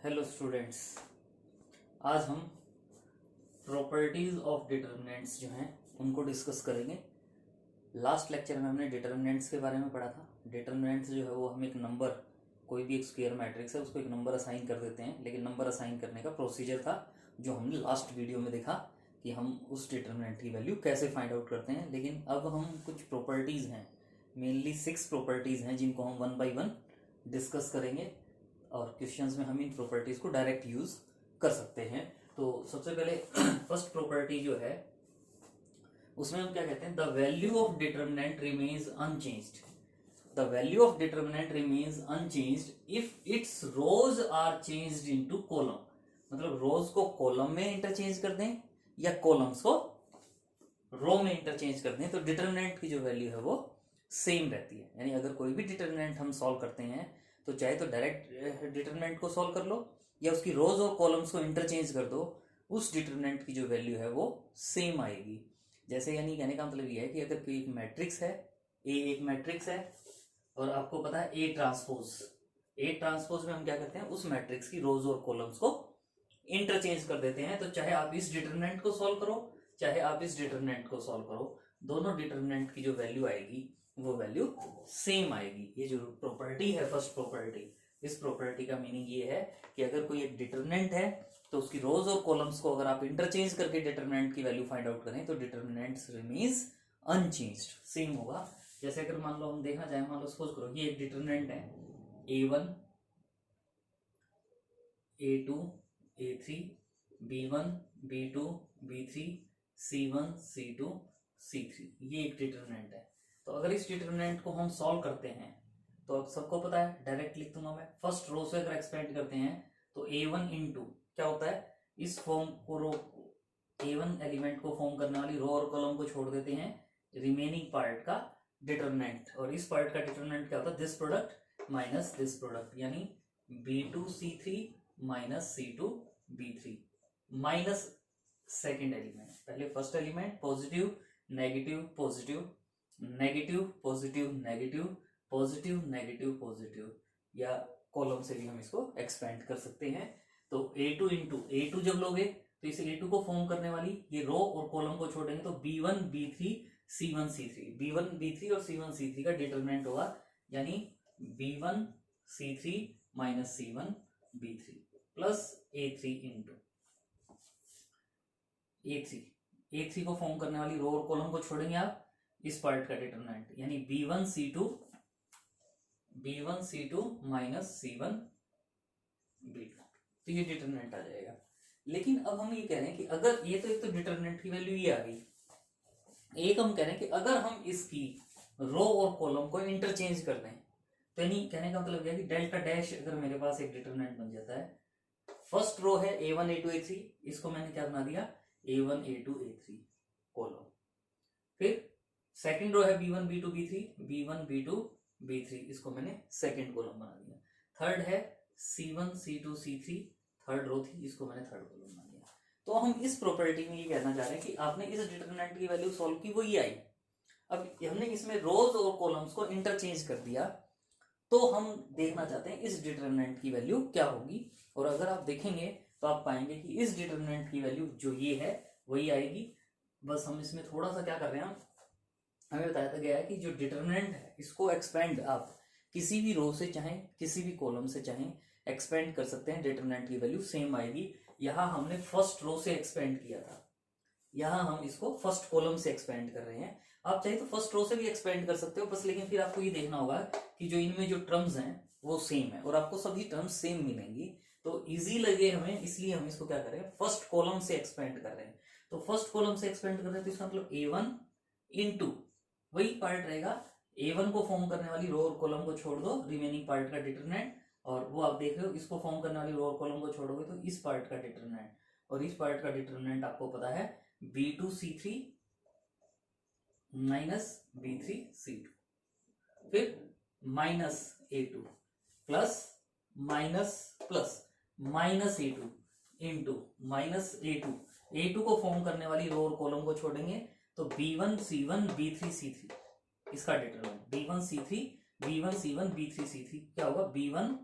Hello students, आज हम properties of determinants जो हैं उनको डिस्कस करेंगे। लास्ट लेक्चर में हमने डिटर्मिनेंट्स के बारे में पढ़ा था। डिटर्मिनेंट्स जो है वो हम एक नंबर, कोई भी एक स्क्वायर मैट्रिक्स है उसको एक नंबर असाइन कर देते हैं, लेकिन नंबर असाइन करने का प्रोसीजर था जो हमने लास्ट वीडियो में देखा कि हम उस डिटर्मिनेंट की वैल्यू कैसे फाइंड आउट करते हैं। लेकिन अब हम कुछ प्रॉपर्टीज़ हैं, मेनली 6 प्रॉपर्टीज़ हैं जिनको हम वन बाई वन डिस्कस करेंगे और क्वेश्चंस में हम इन प्रॉपर्टीज को डायरेक्ट यूज कर सकते हैं। तो सबसे पहले फर्स्ट प्रॉपर्टी जो है उसमें हम क्या कहते हैं, the value of determinant remains unchanged. The value of determinant remains unchanged if its rows are changed into column. मतलब रोज को कॉलम में इंटरचेंज कर दें या कॉलम्स को रो में इंटरचेंज कर दें तो डिटर्मिनेंट की जो वैल्यू है वो सेम रहती है। यानी अगर कोई भी डिटर्मिनेंट हम सॉल्व करते हैं तो चाहे तो डायरेक्ट डिटर्मिनेंट को सॉल्व कर लो या उसकी रोज और कॉलम्स को इंटरचेंज कर दो, उस डिटर्मिनेंट की जो वैल्यू है वो सेम आएगी। जैसे यानी कहने का मतलब ये है कि अगर कोई एक मैट्रिक्स है, ए एक मैट्रिक्स है और आपको पता है ए ट्रांसपोज में हम क्या करते हैं, उस मैट्रिक्स की रोज और कॉलम्स को इंटरचेंज कर देते हैं। तो चाहे आप इस डिटर्मिनेंट को सॉल्व करो चाहे आप इस डिटर्मिनेंट को सॉल्व करो, दोनों डिटर्मिनेंट की जो वैल्यू आएगी वो वैल्यू सेम आएगी। ये जो प्रॉपर्टी है फर्स्ट प्रॉपर्टी, इस प्रॉपर्टी का मीनिंग ये है कि अगर कोई एक डिटर्मिनेंट है तो उसकी रोज और कॉलम्स को अगर आप इंटरचेंज करके डिटर्मिनेंट की वैल्यू फाइंड आउट करें तो डिटर्मिनेंट्स रिमेन्स अनचेंज्ड, सेम होगा। जैसे अगर मान लो हम देखा जाए, मान लो सपोज करो ये एक डिटर्मिनेंट है a1 a2 a3 b1 b2 b3 c1 c2 c3, ये एक डिटर्मिनेंट है। तो अगर इस डिटर्मिनेंट को हम सॉल्व करते हैं तो अब सबको पता है, डायरेक्ट लिख दूंगा मैं। फर्स्ट रो से अगर एक्सपेंड करते हैं तो a1 इंटू क्या होता है, इस फॉर्म को रो a1 एलिमेंट को फॉर्म करने वाली रो और कॉलम को छोड़ देते हैं, रिमेनिंग पार्ट का डिटर्मिनेंट, और इस पार्ट का डिटर्मिनेंट क्या होता है, this product minus this product, यानी b2 c3 minus c2 b3 minus second element. पहले first element positive negative positive negative positive negative positive negative positive, या कॉलम से भी हम इसको एक्सपेंड कर सकते हैं। तो a2 इंटू a2 जब लोगे तो इसे a2 को फॉर्म करने वाली ये रो और कॉलम को छोड़ेंगे तो b1 b3 c1 c3, b1 b3 और c1 c3 का डिटर्मिनेंट होगा, यानी b1 c3 minus c1 b3 plus a3 into a3 को फॉर्म करने वाली रो और कॉलम को छोड़ेंगे आप, इस पार्ट का डिटर्मिनेंट यानी b1 c2 minus c1 b2, तो ये डिटर्मिनेंट आ जाएगा। लेकिन अब हम ये कह रहे हैं कि अगर ये तो एक तो डिटर्मिनेंट की वैल्यू ये आ गई, एक हम कह रहे हैं कि अगर हम इसकी रो और कॉलम को इंटरचेंज कर दें तो यानी कहने का मतलब यह कि डेल्टा डैश अगर मेरे पास एक डिटर्मिनेंट बन जाता है, फर्स्ट रो है a1 a2 a3, इसको मैंने क्या बना दिया a1 a2 a3 कॉलम, फिर सेकंड रो है b1 b2 b3, इसको मैंने सेकंड कॉलम बना दिया। थर्ड है c1 c2 c3, third row थी, इसको मैंने थर्ड कॉलम बना दिया। तो हम इस प्रॉपर्टी में ये कहना चाह रहे हैं कि आपने इस डिटर्मिनेंट की वैल्यू सॉल्व की, वो ये आई। अब हमने इसमें रोज और कॉलम्स को इंटरचेंज कर दिया तो हम देखना चाहते हैं इस डिटर्मिनेंट की वैल्यू क्या होगी। और अगर आप देखेंगे तो आप पाएंगे कि इस डिटर्मिनेंट की वैल्यू जो ये है वही आएगी। बस हम इसमें थोड़ा सा क्या कर रहे हैं, हमें बताया गया है कि जो डिटर्मिनेंट है इसको एक्सपेंड आप किसी भी रो से चाहे किसी भी कॉलम से चाहे एक्सपेंड कर सकते हैं, डिटर्मिनेंट की वैल्यू सेम आएगी। यहाँ हमने फर्स्ट रो से एक्सपेंड किया था, यहाँ हम इसको फर्स्ट कॉलम से एक्सपेंड कर रहे हैं। आप चाहे तो फर्स्ट रो से भी एक्सपेंड कर सकते हो बस, लेकिन फिर आपको ये देखना होगा कि जो इनमें जो टर्म्स हैं वो सेम है और आपको सभी टर्म्स सेम मिलेंगी। तो इजी लगे हमें, इसलिए हम इसको क्या कर रहे हैं, फर्स्ट कॉलम से एक्सपेंड कर रहे हैं। तो फर्स्ट कॉलम से एक्सपेंड कर रहे हैं तो इसका मतलब a1 इंटू वही पार्ट रहेगा, a1 को फॉर्म करने वाली रो और कॉलम को छोड़ दो, रिमेनिंग पार्ट का डिटर्मिनेंट, और वो आप देख रहे हो इसको फॉर्म करने वाली रो और कॉलम को छोड़ोगे तो इस पार्ट का डिटर्मिनेंट, और इस पार्ट का डिटर्मिनेंट आपको पता है b2 c3 minus b3 c2, फिर minus a2 plus minus a2 into minus a2 को फॉर्म करने वाली रो और कॉलम को छोड़ेंगे तो b1 c1 b3 c3, इसका determinant b1 c1 b3 c3 क्या होगा, b1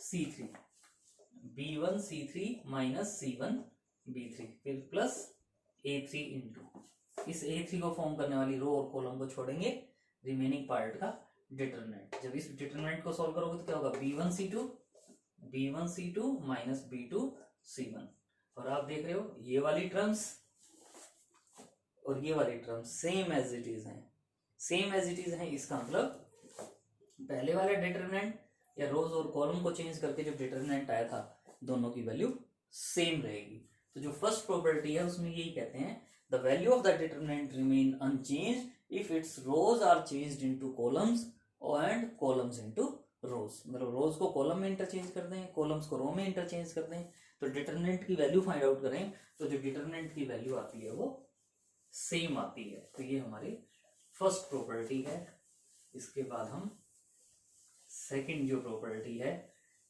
c3 B1 C3 minus C1 B3 फिर प्लस A3 इंटू इस A3 को फॉर्म करने वाली रो और कॉलम को छोड़ेंगे, रिमेनिंग पार्ट का डिटरमिनेंट। जब इस डिटरमिनेंट को सॉल्व करोगे तो क्या होगा, B1 C2 minus B2 C1। और आप देख रहे हो ये वाली टर्म्स और ये वाली terms same as it is हैं, सेम एज इट इज हैं। इसका मतलब पहले वाला डिटरमिनेंट या रोज और कॉलम को चेंज करके जो डिटरमिनेंट आया था दोनों की वैल्यू सेम रहेगी। तो जो फर्स्ट प्रॉपर्टी है उसमें यही कहते हैं, the value of the determinant remain unchanged if its rows are changed into columns and columns into rows. मतलब रोज को कॉलम में इंटरचेंज कर दें, कॉलम्स को रो में इंटरचेंज कर दें, तो डिटरमिनेंट की वैल्यू फाइंड आउट करें तो जो डिटरमिनेंट की वैल्यू आती है वो सेम आती है। तो ये हमारी फर्स्ट प्रॉपर्टी है। इसके बाद हम सेकंड जो प्रॉपर्टी है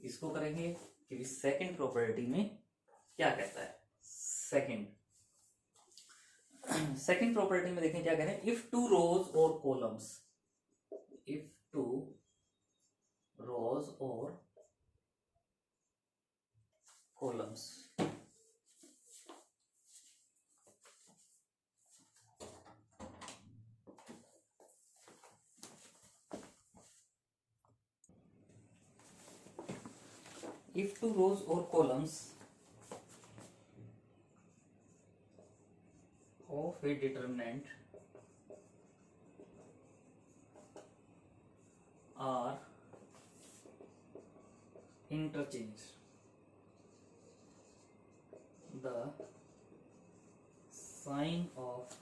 इसको करेंगे कि सेकंड प्रॉपर्टी में क्या कहता है। सेकंड प्रॉपर्टी में देखें क्या कह रहे हैं, इफ टू रोज और कॉलम्स, इफ टू रोज और columns if two rows or columns of a determinant are interchanged, the sign of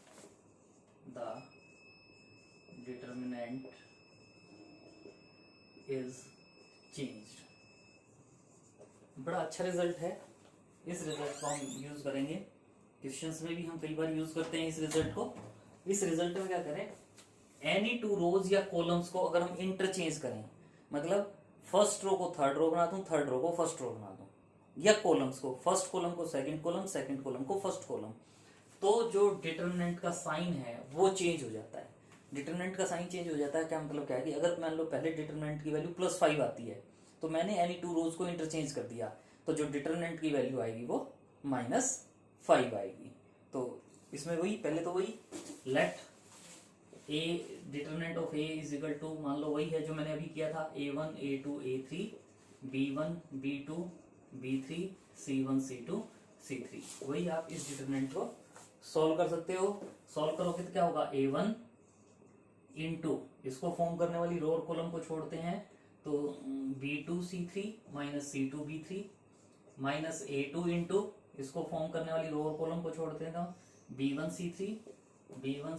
the determinant is changed। बड़ा अच्छा रिजल्ट है, इस रिजल्ट को हम यूज करेंगे क्वेश्चंस में भी, हम कई बार यूज करते हैं इस रिजल्ट को। इस रिजल्ट में क्या करें, एनी टू रोज या कॉलम्स को अगर हम इंटरचेंज करें, मतलब फर्स्ट रो को थर्ड रो बना दूं, थर्ड रो को फर्स्ट रो बना दूं, या कॉलम्स को फर्स्ट कॉलम को सेकंड कॉलम, सेकंड कॉलम को फर्स्ट कॉलम, तो जो डिटरमिनेंट का साइन है वो चेंज हो जाता है। डिटरमिनेंट का साइन चेंज हो जाता है, क्या मतलब क्या है कि अगर मान लो पहले डिटरमिनेंट की वैल्यू +5 आती है तो मैंने एनी टू रोज को इंटरचेंज कर दिया, तो जो डिटरमिनेंट की वैल्यू आएगी वो -5 आएगी। तो इसमें वही पहले तो वही let A determinant of A is equal to, मान लो वही है जो मैंने अभी किया था, A1 A2 A3 B1 B2 B3 C1 C2 C3। वही आप इस डिटरमिनेंट को सॉल्व कर सकते हो। सॉल्व करोगे तो क्या होगा, A1 इंटू इसको फॉर्म करने वाली रो और कॉलम को छोड़ते हैं तो B2 C3 minus C2 B3 minus A2 into इसको फॉर्म करने वाली रो और कॉलम को छोड़ते हैं तो B1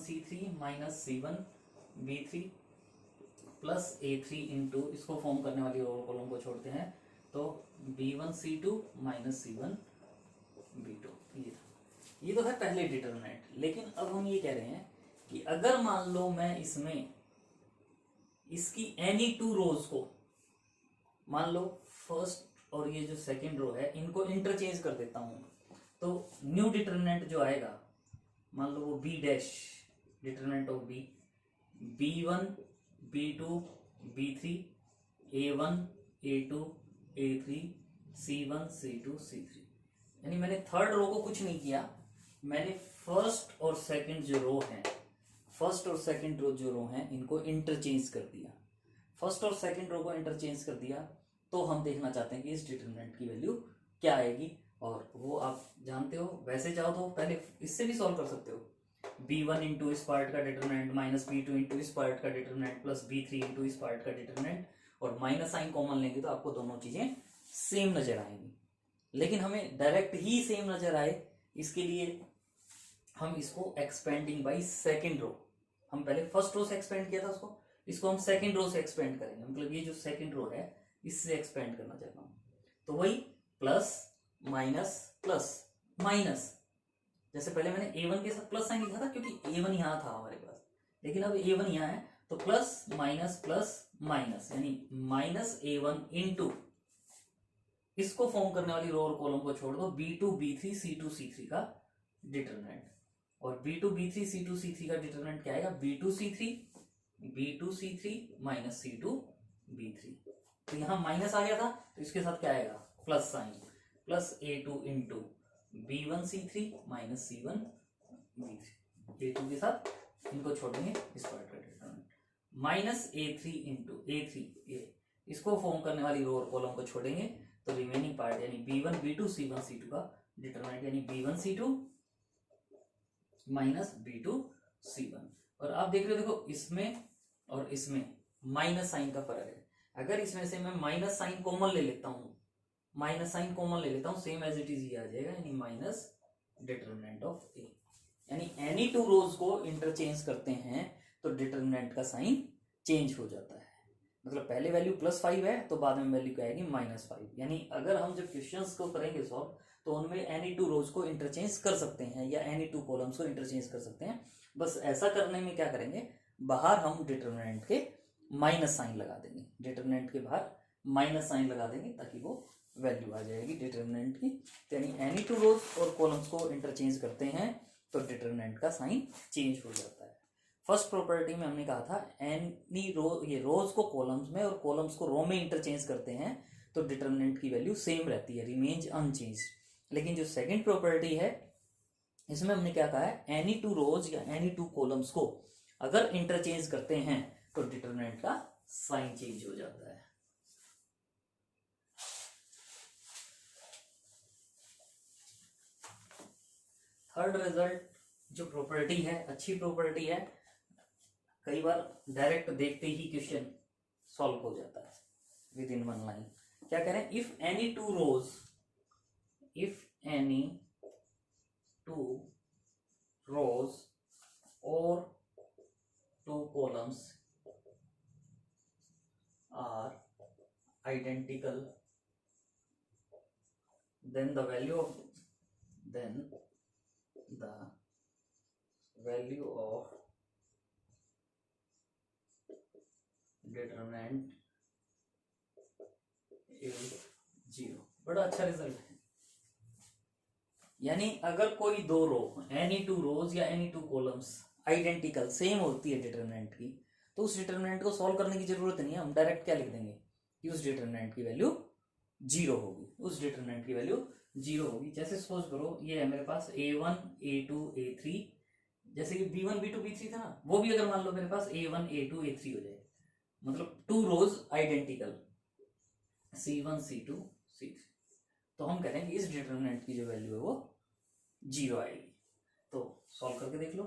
C3 minus C1 B3 plus A3 into इसको फॉर्म करने वाली रो और कॉलम को छोड़ते हैं तो B1 C2 minus C1 B2। ये तो है पहले डिटरमिनेंट। लेकिन अब हम ये कह रहे हैं कि अगर मान लो मैं इसमें इसकी एनी टू रोज को, मान लो फर्स्ट और ये जो सेकंड रो है इनको इंटरचेंज कर देता हूं, तो न्यू डिटरमिनेंट जो आएगा, मान लो वो B dash determinant of B, B1 B2 B3 A1 A2 A3 C1 C2 C3। यानी मैंने थर्ड रो को कुछ नहीं किया, मैंने फर्स्ट और सेकंड जो रो हैं, फर्स्ट और सेकंड रो जो रो हैं इनको इंटरचेंज कर दिया। फर्स्ट और सेकंड रो को इंटरचेंज कर दिया तो हम देखना चाहते हैं कि इस डिटरमिनेंट की वैल्यू क्या आएगी, और वो आप जानते हो। वैसे चाहो तो पहले इससे भी सॉल्व कर सकते हो, B1 इंटू इस पार्ट का डिटरमिनेंट माइनस B2 इंटू इस पार्ट का डिटरमिनेंट प्लस B3 इंटू इस पार्ट का डिटरमिनेंट, और माइनस साइन कॉमन लेंगे तो आपको दोनों चीजें सेम नजर आएंगी। लेकिन हमें डायरेक्ट ही सेम नजर आए, इसके लिए हम इसको एक्सपेंडिंग बाई सेकेंड रो, हम पहले फर्स्ट रो से एक्सपेंड किया था उसको, इसको हम सेकेंड रो से एक्सपेंड करेंगे। मतलब ये जो सेकेंड रो है इससे एक्सपेंड करना चाहता हूं, तो वही प्लस माइनस प्लस माइनस, जैसे पहले मैंने A1 के साथ प्लस साइन लिखा था क्योंकि A1 यहां था हमारे पास, लेकिन अब A1 यहां है तो प्लस माइनस यानी माइनस A1 इंटू इसको फॉर्म करने वाली रो और कॉलम को छोड़ दो B2 B3 C2 C3 का डिटरमिनेंट, और B2 B3 C2 C3 का डिटरमिनेंट क्या आएगा, B2 C3 minus C2 B3। तो यहां माइनस आ गया था तो इसके साथ क्या आएगा, plus sign plus A2 into B1C3 minus C1B3, A2 के साथ इनको छोड़ेंगे स्क्वायर का determinant minus A3 into A3 इसको फॉर्म करने वाली रो और कॉलम को छोड़ेंगे तो रिमेनिंग पार्ट यानी B1 B2 C1 C2 का डिटरमिनेंट यानी B1 C2 minus B2 C1। और आप देख रहे हो देखो इसमें और इसमें माइनस साइन का फर्क है। अगर इसमें से मैं माइनस साइन कॉमन ले लेता हूं, माइनस साइन कॉमन ले लेता हूं, सेम एज इट इज ये आ जाएगा यानी माइनस डिटरमिनेंट ऑफ ए। यानी एनी टू रोज को इंटरचेंज करते हैं तो डिटरमिनेंट का साइन चेंज हो जाता है। मतलब पहले वैल्यू +5 है तो बाद में वैल्यू क्या आएगी -5। यानी अगर हम जब क्वेश्चंस को करेंगे सॉल्व तो उनमें एनी टू रोज को इंटरचेंज कर सकते हैं या एनी टू कॉलम्स को इंटरचेंज कर सकते हैं। बस ऐसा करने में क्या करेंगे, बाहर हम डिटरमिनेंट के माइनस साइन लगा देंगे, डिटरमिनेंट के बाहर माइनस साइन लगा देंगे ताकि वो वैल्यू आ जाएगी डिटरमिनेंट की। यानी एनी टू रोज और कॉलम्स को इंटरचेंज करते हैं तो डिटरमिनेंट का साइन चेंज हो जाता है। फर्स्ट प्रॉपर्टी में हमने कहा था एनी रो, ये रोज को कॉलम्स में और कॉलम्स को रो में इंटरचेंज करते हैं तो डिटरमिनेंट की वैल्यू सेम रहती है, रिमेन्स अनचेंज। लेकिन जो सेकंड प्रॉपर्टी है इसमें हमने क्या कहा है, एनी टू रोज या एनी टू कॉलम्स को अगर इंटरचेंज करते हैं तो डिटरमिनेंट का साइन चेंज हो जाता है। थर्ड रिजल्ट जो प्रॉपर्टी है, अच्छी प्रॉपर्टी है, कई बार डायरेक्ट देखते ही क्वेश्चन सॉल्व हो जाता है विद इन वन लाइन। क्या कह रहे हैं, if any two rows, if any two rows और two columns are identical then the value of determinant is 0। बड़ा अच्छा रिजल्ट है। यानी अगर कोई दो रो, एनी टू रोज या any two columns identical same होती है डिटरमिनेंट की, तो उस डिटरमिनेंट को सॉल्व करने की जरूरत नहीं है। हम डायरेक्ट क्या लिख देंगे कि उस डिटरमिनेंट की वैल्यू 0 होगी, उस डिटरमिनेंट की वैल्यू 0 होगी। जैसे सपोज करो ये है मेरे पास A1 A2 A3, जैसे कि B1 B2 B3 था ना, वो भी अगर मान लो मेरे पास A1 A2 A3 हो जाए, मतलब two rows identical C1 C2 C3, तो हम कह रहे हैं कि इस डिटरमिनेंट की जो वैल्यू है वो 0 आएगी। तो सॉल्व करके देख लो,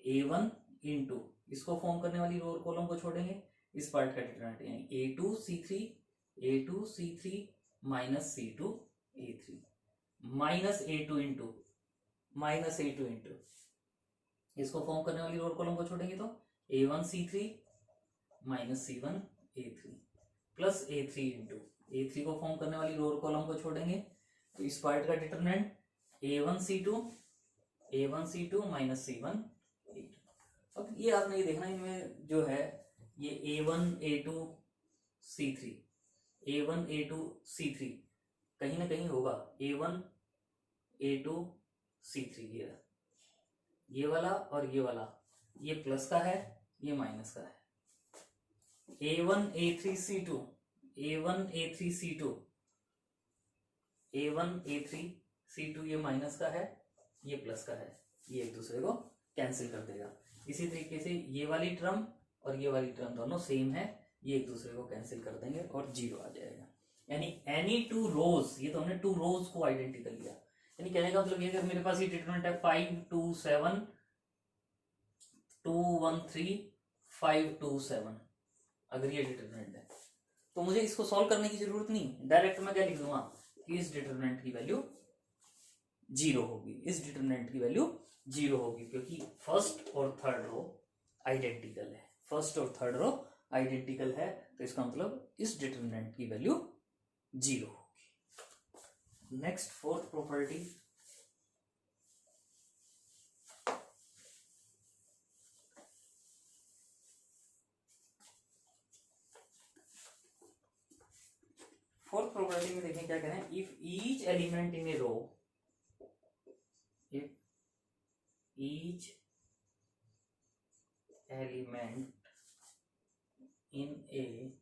A1 इंटू इसको फॉर्म करने वाली रो और कॉलम को छोड़ेंगे, इस पार्ट का डिटरमिनेंट यानी A2 C3 minus C2 A3 minus A2 into इसको फॉर्म करने वाली रो और कॉलम को छोड़ेंगे तो A1 C3 minus C1 A3 plus A3 into A3 को फॉर्म करने वाली रो और कॉलम को छोड़ेंगे तो इस पार्ट का determinant A1 C2 minus C1 A2। अब ये आपने ये देखना, इनमें जो है ये A1 A2 C3 कहीं ना कहीं होगा A1 A2 C3, ये वाला और ये वाला, ये प्लस का है ये माइनस का है। A1 A3 C2 ये माइनस का है ये प्लस का है, ये एक दूसरे को कैंसिल कर देगा। इसी तरीके से ये वाली टर्म और ये वाली टर्म दोनों सेम है, ये एक दूसरे को कैंसिल कर देंगे और 0 आ जाएगा। यानी एनी टू रोज, ये तो हमने टू रोज को आइडेंटिकल लिया, यानी कहने का मतलब ये अगर मेरे पास ये डिटरमिनेंट है 5 2 7 2 1 3 5 2 7, अगर ये डिटरमिनेंट है तो मुझे इसको सॉल्व करने की जरूरत नहीं, डायरेक्ट मैं क्या लिख दूंगा कि इस डिटरमिनेंट की वैल्यू 0 होगी, इस डिटरमिनेंट की वैल्यू 0 होगी, क्योंकि फर्स्ट और थर्ड रो आइडेंटिकल है, फर्स्ट और थर्ड रो आइडेंटिकल है, तो इसका मतलब इस डिटरमिनेंट की वैल्यू 0 होगी। Next fourth property, fourth property में देखें क्या करें, if each element in a row, if each element in a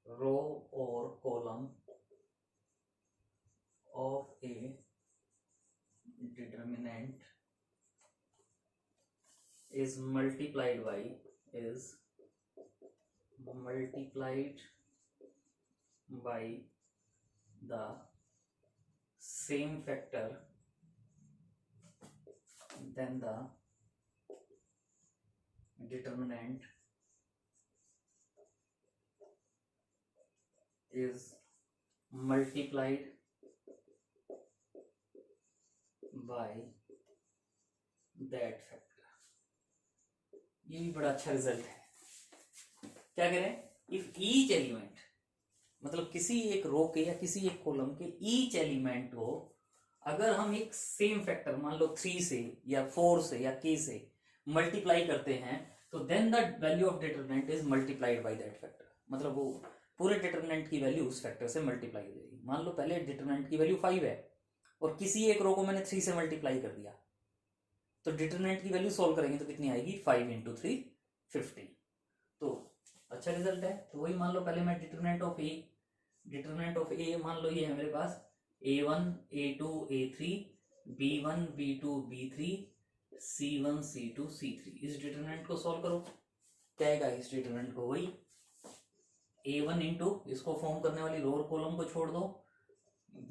row or column of a determinant is multiplied by the same factor then the determinant is multiplied by that factor। ये भी बड़ा अच्छा result है। क्या कह रहे हैं, if each element, मतलब किसी एक रो के या किसी एक कॉलम के ईच एलिमेंट को अगर हम एक सेम फैक्टर मान लो 3 से या 4 से या k से मल्टीप्लाई करते हैं तो then the value of determinant is multiplied by that factor. मतलब वो पूरे डिटरमिनेंट की वैल्यू उस फैक्टर से मल्टीप्लाई हो जाएगी। मान लो पहले डिटरमिनेंट की वैल्यू 5 है और किसी एक रो को मैंने 3 से मल्टीप्लाई कर दिया तो डिटरमिनेंट की वैल्यू सॉल्व करेंगे तो कितनी आएगी, 5 × 3 15। तो अच्छा रिजल्ट है। तो वही मान लो पहले मैं डिटरमिनेंट ऑफ ए मान लो ये है मेरे पास a1 a2 a3 b1 b2 b3 c1 c2 c3। इस डिटरमिनेंट को सॉल्व करो, क्या आएगा इस डिटरमिनेंट को, वही a1 इंटू इसको फॉर्म करने वाली रो और कॉलम को छोड़ दो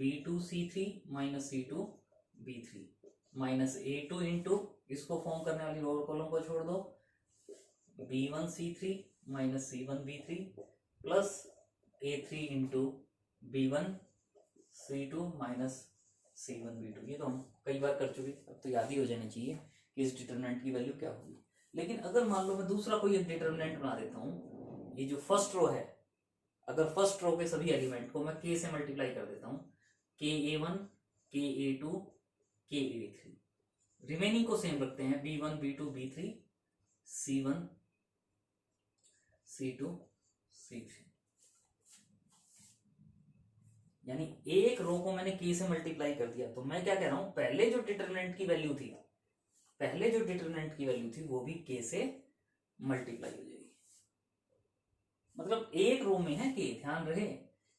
b2 c3 minus c2 b3 minus a2 into इसको फॉर्म करने वाली रो और कॉलम को छोड़ दो b1 c3 minus c1 b3 plus a3 into b1 c2 minus c1 b2। ये तो हम कई बार कर चुके, अब तो याद ही हो जाना चाहिए कि इस डिटरमिनेंट की वैल्यू क्या होगी। लेकिन अगर मान लो मैं दूसरा कोई एक डिटरमिनेंट बना देता हूँ, ये जो फर्स्ट रो है, अगर फर्स्ट रो के सभी एलिमेंट को मैं k से मल्टीप्लाई कर देता हूँ, ka1 ka2 ka3, रिमेनिंग को सेम रखते हैं b1 b2 b3 c1 c2 c3, यानी एक रो को मैंने k से मल्टीप्लाई कर दिया। तो मैं क्या कह रहा हूं, पहले जो डिटरमिनेंट की वैल्यू थी वो भी k से मल्टीप्लाई हो जाएगी। मतलब एक रो में है k, ध्यान रहे।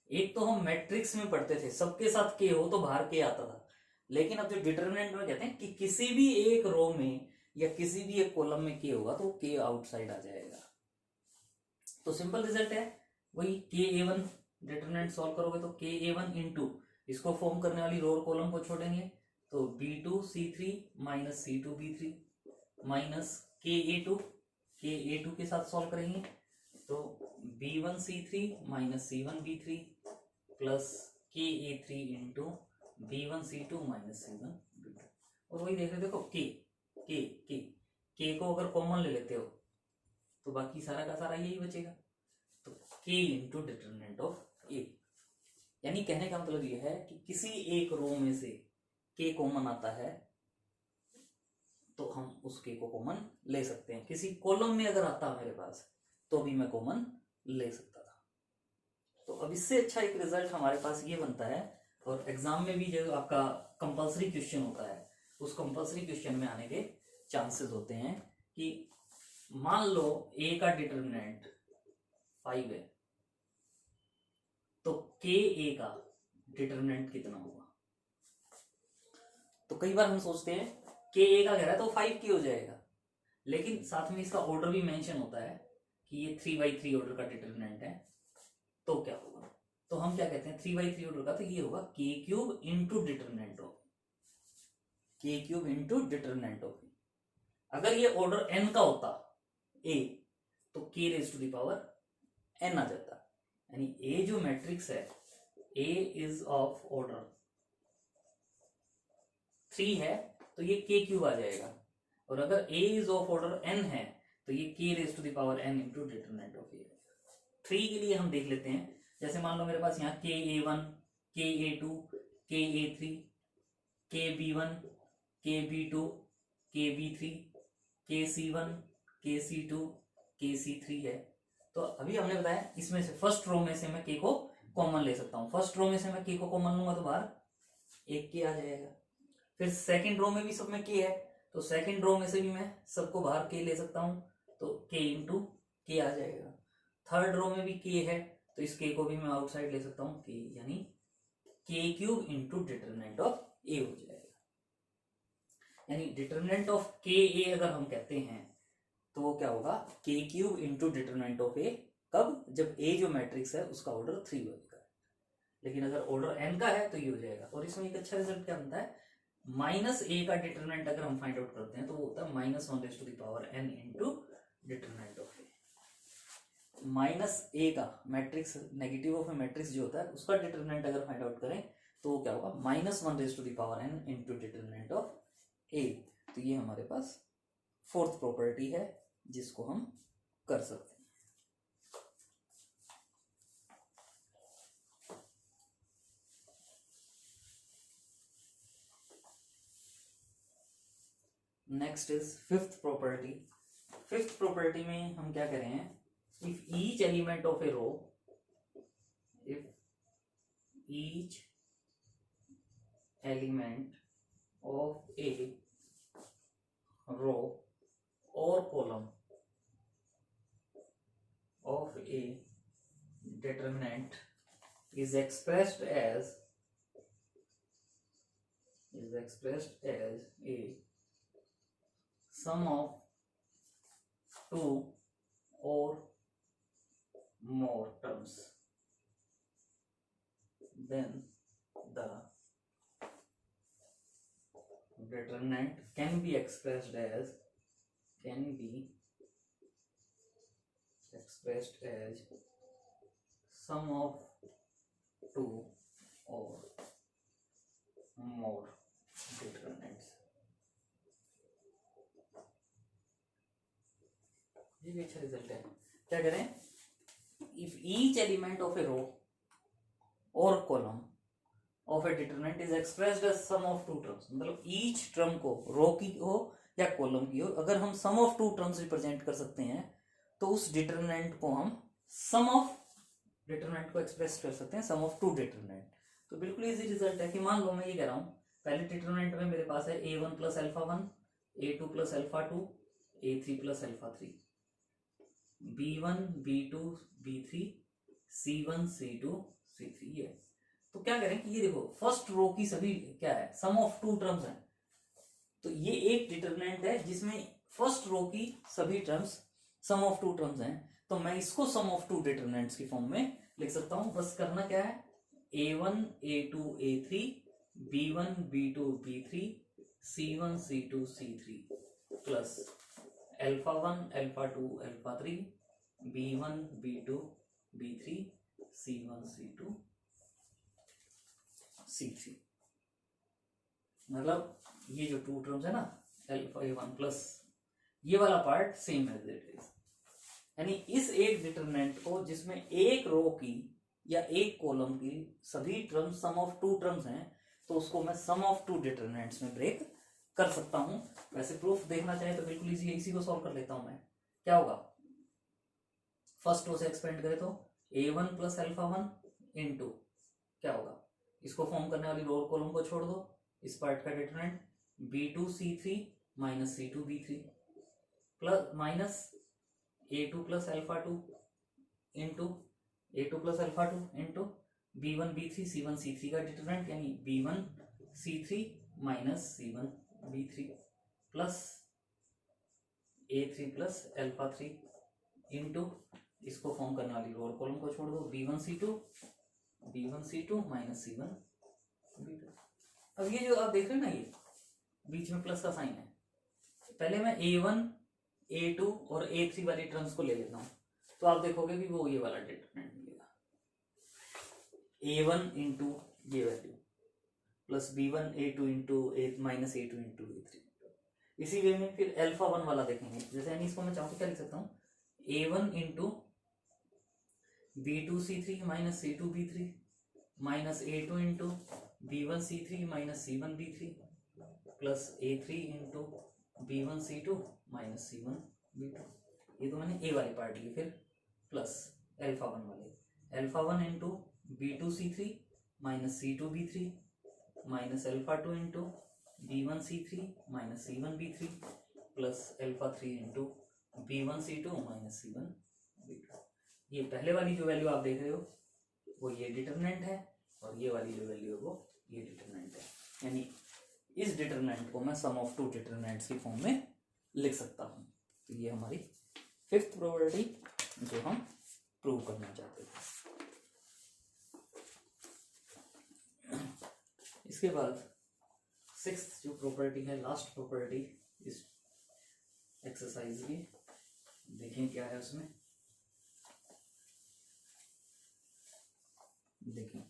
एक तो हम मैट्रिक्स में पढ़ते थे सबके साथ k हो तो बाहर k आता था, लेकिन अब जो डिटरमिनेंट में कहते हैं कि किसी भी एक रो में या किसी भी एक कॉलम में k होगा तो k आउटसाइड आ जाएगा। तो सिंपल रिजल्ट है वही, ka1 डिटरमिनेंट सॉल्व करोगे तो ka1 इंटू इसको फॉर्म करने वाली रो और कॉलम को छोड़ेंगे तो b2 c3 minus c2 b3 minus ka2 के साथ सॉल्व करेंगे तो b1 c3 minus c1 b3 plus ka3 into b1 c2 minus c1 b2। और वही देख रहे देखो k को अगर कॉमन ले लेते हो तो बाकी सारा का सारा यही बचेगा। तो k इंटू डिटरमिनेंट ऑफ ए, यानी कहने का मतलब यह है कि किसी एक रो में से k कॉमन आता है तो हम उस k को कॉमन ले सकते हैं। किसी कॉलम में अगर आता मेरे पास तो भी मैं कॉमन ले सकता था। तो अब इससे अच्छा एक रिजल्ट हमारे पास ये बनता है, और एग्जाम में भी जो आपका कंपलसरी क्वेश्चन होता है उस कंपलसरी क्वेश्चन में आने के चांसेस होते हैं कि मान लो a का डिटरमिनेंट 5 है तो ka का डिटरमिनेंट कितना होगा। तो कई बार हम सोचते हैं ka का कह रहा है तो 5k हो जाएगा, लेकिन साथ में इसका ऑर्डर भी मेंशन होता है कि ये 3/3 ऑर्डर का डिटरमिनेंट है तो क्या होगा। तो हम क्या कहते हैं 3/3 ऑर्डर का, तो ये होगा k³ into determinant of k³ into determinant of. अगर ये ऑर्डर n का होता a तो k⁻n आ जाता, यानी a जो मैट्रिक्स है a इज ऑफ ऑर्डर 3 है तो ये k³ आ जाएगा, और अगर a is of order n है तो ये k⁻n into determinant of a। 3 के लिए हम देख लेते हैं, जैसे मान लो मेरे पास यहाँ ka1 ka2 ka3 kb1 kb2 kb3 kc1 kc2 kc3 है। तो अभी हमने बताया इसमें से फर्स्ट रो में से मैं k को कॉमन ले सकता हूँ। फर्स्ट रो में से मैं k को कॉमन लूंगा तो बाहर एक k आ जाएगा। फिर सेकंड रो में भी सब में k है तो सेकंड रो में से भी मैं सबको बाहर k ले सकता हूँ तो k इंटू k आ जाएगा। थर्ड रो में भी k है तो इस k को भी मैं आउटसाइड ले सकता हूँ k, यानी के क्यूब इंटू डिटरमिनेंट ऑफ ए हो जाएगा। यानी डिटरमिनेंट ऑफ के ए अगर हम कहते हैं तो वो क्या होगा, के क्यूब इंटू डिटरमिनेंट ऑफ ए। कब? जब ए जो मैट्रिक्स है उसका ऑर्डर 3 होगा, लेकिन अगर ऑर्डर n का है तो ये हो जाएगा। और इसमें एक अच्छा रिजल्ट क्या बनता है, माइनस ए का डिटरमिनेंट अगर हम फाइंड आउट करते हैं तो वो होता है -1n into determinant of A. Minus A का matrix, negative of A matrix जो होता है उसका डिटरमिनेंट अगर फाइंड आउट करें तो वो क्या होगा, -1n इंटू डिटरमिनेंट ऑफ ए। तो ये हमारे पास फोर्थ प्रॉपर्टी है जिसको हम कर सकते हैं। Next is fifth property. Fifth property में हम क्या करें हैं, if each element of a row, if each element of a row or column of a determinant is expressed as a sum of two or more terms, then the determinant can be expressed as sum of two or more determinants। ये भी अच्छा result है। क्या करें, if each element of a row और column of a determinant is expressed as sum of two terms, मतलब each term को, row की हो या कॉलम की हो, अगर हम सम ऑफ टू टर्म्स रिप्रेजेंट कर सकते हैं तो उस डिटरमिनेंट को हम सम ऑफ डिटरमिनेंट को एक्सप्रेस कर सकते हैं सम ऑफ टू डिटरमिनेंट। तो बिल्कुल इजी रिजल्ट है कि मान लो मैं ये कह रहा हूँ, पहले डिटरमिनेंट में मेरे पास है a1 plus alpha 1, a2 plus alpha 2, a3 plus alpha 3, b1 b2 b3 c1 c2 c3। ये तो क्या करें कि ये देखो फर्स्ट रो की सभी क्या है, सम ऑफ टू टर्म्स हैं। तो ये एक डिटरमिनेंट है जिसमें फर्स्ट रो की सभी terms sum of two terms हैं, तो मैं इसको सम ऑफ टू डिटरमिनेंट्स की फॉर्म में लिख सकता हूं। बस करना क्या है, a1 a2 a3 b1 b2 b3 c1 c2 c3 plus alpha 1 alpha 2 alpha 3 b1 b2 b3 c1 c2 c3। मतलब ये जो टू टर्म्स है ना, अल्फा a1 प्लस ये वाला part same as it is. यानी इस एक डिटरमिनेंट को जिसमें एक रो की या एक कॉलम की सभी terms sum of two terms हैं, तो उसको मैं सम ऑफ टू डिटरमिनेंट्स में ब्रेक कर सकता हूं। वैसे प्रूफ देखना चाहे तो बिल्कुल इजी है, इसी को सॉल्व कर लेता हूं मैं। क्या होगा, फर्स्ट रो से एक्सपेंड करें तो a1 प्लस अल्फा 1 इंटू क्या होगा, इसको फॉर्म करने वाली रो और कॉलम को छोड़ दो, इस पार्ट का determinant b2 c3 minus c2 b3 plus minus a2 plus alpha 2 into a2 plus alpha 2 into b1 b3 c1 c3 का डिटरमिनेंट, यानी b1 c3 minus c1 b3 plus a3 plus alpha 3 into इसको form करने वाली रो और column को छोड़ दो, b1 c2 minus c1 b2। अब ये जो आप देख रहे हैं ना, ये बीच में प्लस का साइन है, पहले मैं a1 a2 और a3 वाली टर्म्स को ले लेता हूं, तो आप देखोगे कि वो ये वाला डिटरमिनेंट मिलेगा, a1 इंटू ये value plus b1 a2 into minus a2 into a3। इसी वे में फिर अल्फा 1 वाला देखेंगे, जैसे यानी इसको मैं चाहूँ तो क्या लिख सकता हूँ, a1 into b2 c3 minus c2 b3 minus a2 into b1 c3 minus c1 b3 plus a3 into b1 c2 minus c1 b2। ये तो मैंने a वाली पार्ट ली, फिर प्लस अल्फा 1 वाले, alpha 1 into b2 c3 minus c2 b3 minus alpha 2 into b1 c3 minus c1 b3 plus alpha 3 into b1 c2 minus c1 b2। ये पहले वाली जो वैल्यू आप देख रहे हो वो ये डिटरमिनेंट है, और ये वाली जो वैल्यू है वो ये डिटरमिनेंट है, यानी इस डिटरमिनेंट को मैं सम ऑफ टू डिटरमिनेंट्स की फॉर्म में लिख सकता हूँ। तो ये हमारी फिफ्थ प्रोबेबिलिटी जो हम प्रूव करना चाहते थे। इसके बाद सिक्स्थ जो प्रॉपर्टी है, लास्ट प्रॉपर्टी इस एक्सरसाइज की, देखें क्या है उसमें। देखें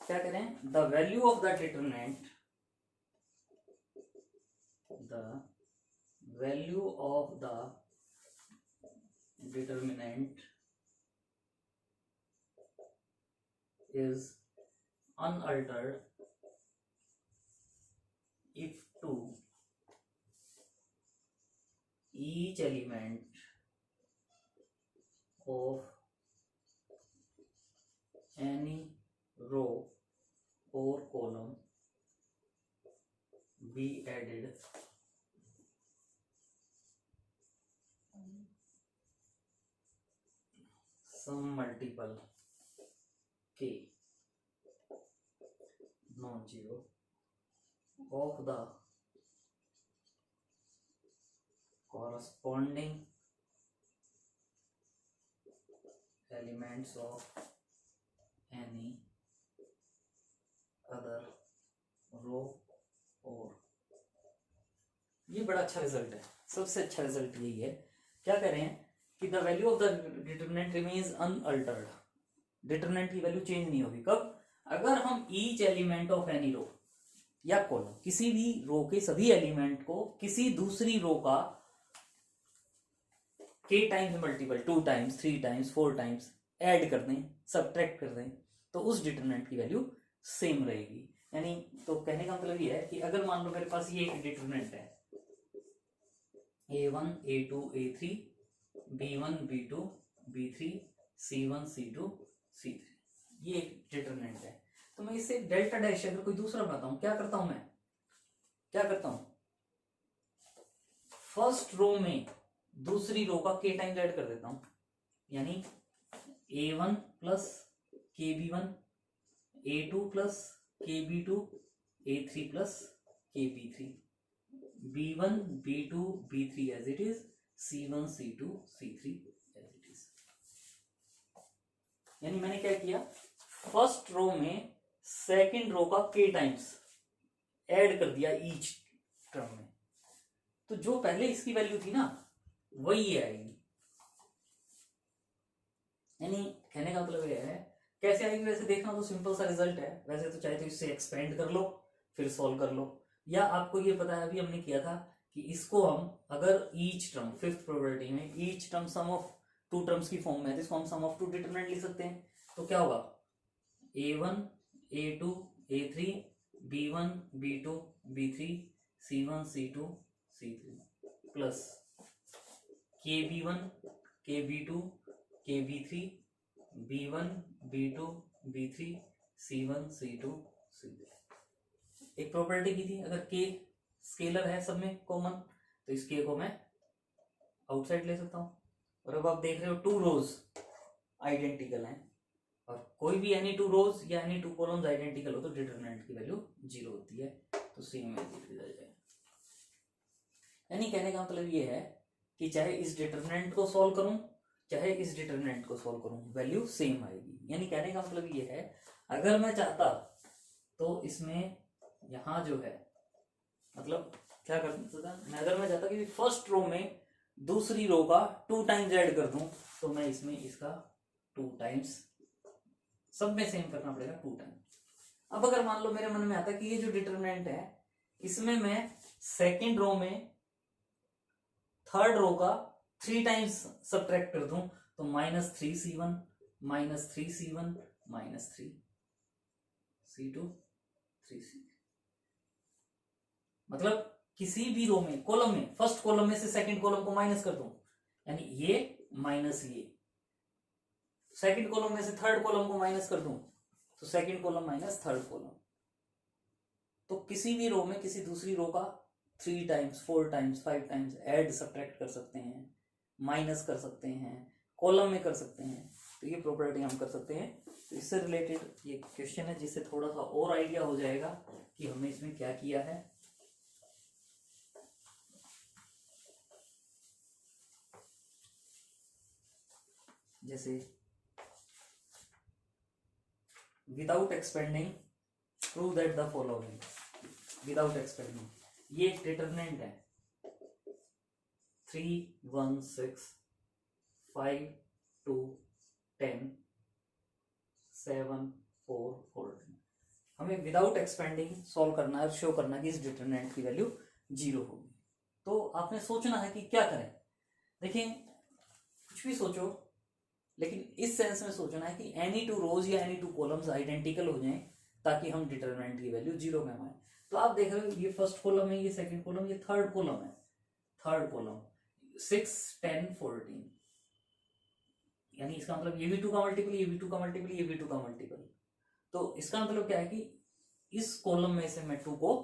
क्या करें, the value of the determinant, the value of the determinant is unaltered if to each element of any row or column be added some multiple k non-zero of the corresponding elements of any other row or, ये बड़ा अच्छा result है, सबसे अच्छा result यही है। क्या कह रहे हैं कि the value of the determinant remains unaltered, determinant की वैल्यू चेंज नहीं होगी। कब? अगर हम each element of any row या कॉलम, किसी भी रो के सभी एलिमेंट को किसी दूसरी रो का k times multiple, 2 times, 3 times, 4 times add कर दें, सबट्रैक्ट कर दें, तो उस डिटरमिनेंट की वैल्यू सेम रहेगी। यानी तो कहने का मतलब ये है कि अगर मान लो मेरे पास ये एक डिटरमिनेंट है a1 a2 a3 b1 b2 b3 c1 c2 c3, ये एक डिटरमिनेंट है। तो मैं इससे डेल्टा डैश अगर कोई दूसरा बनाता हूं, क्या करता हूं मैं, क्या करता हूं, फर्स्ट रो में दूसरी रो का k टाइम्स ऐड कर देता हूं, यानी a1 plus kb1, a2 plus kb2, a3 plus kb3, b1 b2 b3 as it is, c1 c2 c3 as it is. यानी मैंने क्या किया, फर्स्ट रो में सेकंड रो का k टाइम्स ऐड कर दिया ईच टर्म में, तो जो पहले इसकी वैल्यू थी ना वही आएगी। यानी कहने का मतलब यह है, कैसे आएगी वैसे देखना तो सिंपल सा रिजल्ट है। वैसे तो चाहे तो इससे एक्सपेंड कर लो फिर सॉल्व कर लो, या आपको ये पता है अभी हमने किया था कि इसको हम अगर ईच टर्म, फिफ्थ प्रोबेबिलिटी में each term sum of two terms की फॉर्म में है तो इसको हम सम ऑफ टू डिटरमिनेंट लिख सकते हैं। तो क्या होगा, a1 a2 a3 b1 b2 b3 c1 c2 c3 plus kb1 kb2 kb3 b1 b2 b3 c1 c2 c3। एक प्रॉपर्टी की थी, अगर k स्केलर है सब में कॉमन तो इस k को मैं आउटसाइड ले सकता हूं। और अब आप देख रहे हो टू रोज आइडेंटिकल हैं और कोई भी एनी टू रोज या एनी टू कॉलम्स आइडेंटिकल हो तो डिटरमिनेंट की वैल्यू 0 होती है, तो सेम एज इट इज आ जाएगा। यानी कहने का मतलब ये है कि चाहे इस डिटरमिनेंट को सॉल्व करूं चाहे इस डिटरमिनेंट को सॉल्व करूं वैल्यू सेम आएगी। यानी कहने का मतलब ये है, अगर मैं चाहता तो इसमें यहां जो है, मतलब क्या कर सकता, मैं अगर मैं चाहता कि फर्स्ट रो में दूसरी रो का 2 टाइम्स ऐड कर दूं तो मैं इसमें इसका 2 टाइम्स, सब में सेम करना पड़ेगा 2 टाइम्स। अब अगर मान लो मेरे मन में आता कि ये जो डिटरमिनेंट है इसमें मैं सेकंड रो में थर्ड रो का 3 टाइम्स सबट्रैक्ट कर दूं तो -3c1 -3c1 -3c2 3c, मतलब किसी भी रो में कॉलम में फर्स्ट कॉलम में से सेकंड कॉलम को माइनस कर दूं, यानी ये माइनस ये, सेकंड कॉलम में से थर्ड कॉलम को माइनस कर दूं तो second column minus third column. तो किसी भी रो में किसी दूसरी रो का 3 times 4 times 5 times add subtract कर सकते हैं, माइनस कर सकते हैं, कॉलम में कर सकते हैं। तो ये प्रॉपर्टी हम कर सकते हैं। तो इससे रिलेटेड ये क्वेश्चन है जिससे थोड़ा सा और आइडिया हो जाएगा कि हमने इसमें क्या किया है। जैसे without expanding prove that the following, without expanding ये एक डिटरमिनेंट है 3 1 6 5 2 10 7 4 14। हमें विदाउट एक्सपेंडिंग सॉल्व करना है और शो करना है कि इस डिटरमिनेंट की वैल्यू 0 होगी। तो आपने सोचना है कि क्या करें। देखिए कुछ भी सोचो, लेकिन इस सेंस में सोचना है कि एनी टू रोज या एनी टू कॉलम्स आइडेंटिकल हो जाएं ताकि हम डिटरमिनेंट की वैल्यू 0 में आए। तो आप देख रहे हो ये फर्स्ट कॉलम है, ये सेकंड कॉलम, ये थर्ड कॉलम है। थर्ड कॉलम 6 10 14, यानी इसका मतलब ये भी 2 का मल्टीपल, ये भी 2 का मल्टीपल, ये भी 2 का मल्टीपल। तो इसका मतलब क्या है कि इस कॉलम में से मैं 2 को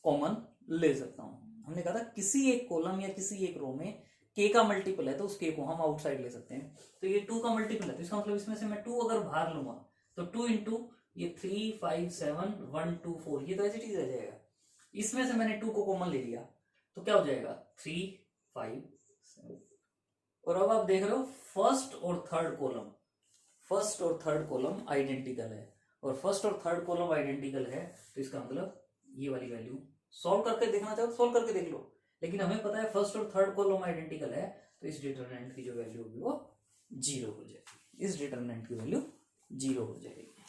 कॉमन ले सकता हूं। हमने कहा था किसी एक कॉलम या किसी एक रो में k का मल्टीपल है तो उस k को हम आउटसाइड ले सकते हैं। तो ये 2 का मल्टीपल है तो इसका मतलब इसमें से मैं 2 अगर बाहर लूंगा तो 2 इंटू ये 3 5 7 1 2 4, ये तो ऐसी चीज रह जाएगा। इसमें से मैंने 2 को कॉमन ले लिया तो क्या हो जाएगा 3 5 7। और अब आप देख रहे हो फर्स्ट और थर्ड कॉलम आइडेंटिकल है, और फर्स्ट और थर्ड कॉलम आइडेंटिकल है तो इसका मतलब ये वाली वैल्यू सॉल्व करके देखना चाहो सॉल्व करके देख लो, लेकिन हमें पता है फर्स्ट और थर्ड कॉलम आइडेंटिकल है तो इस डिटरमिनेंट की जो वैल्यू होगी वो 0 हो जाएगी। इस डिटरमिनेंट की वैल्यू 0 हो जाएगी।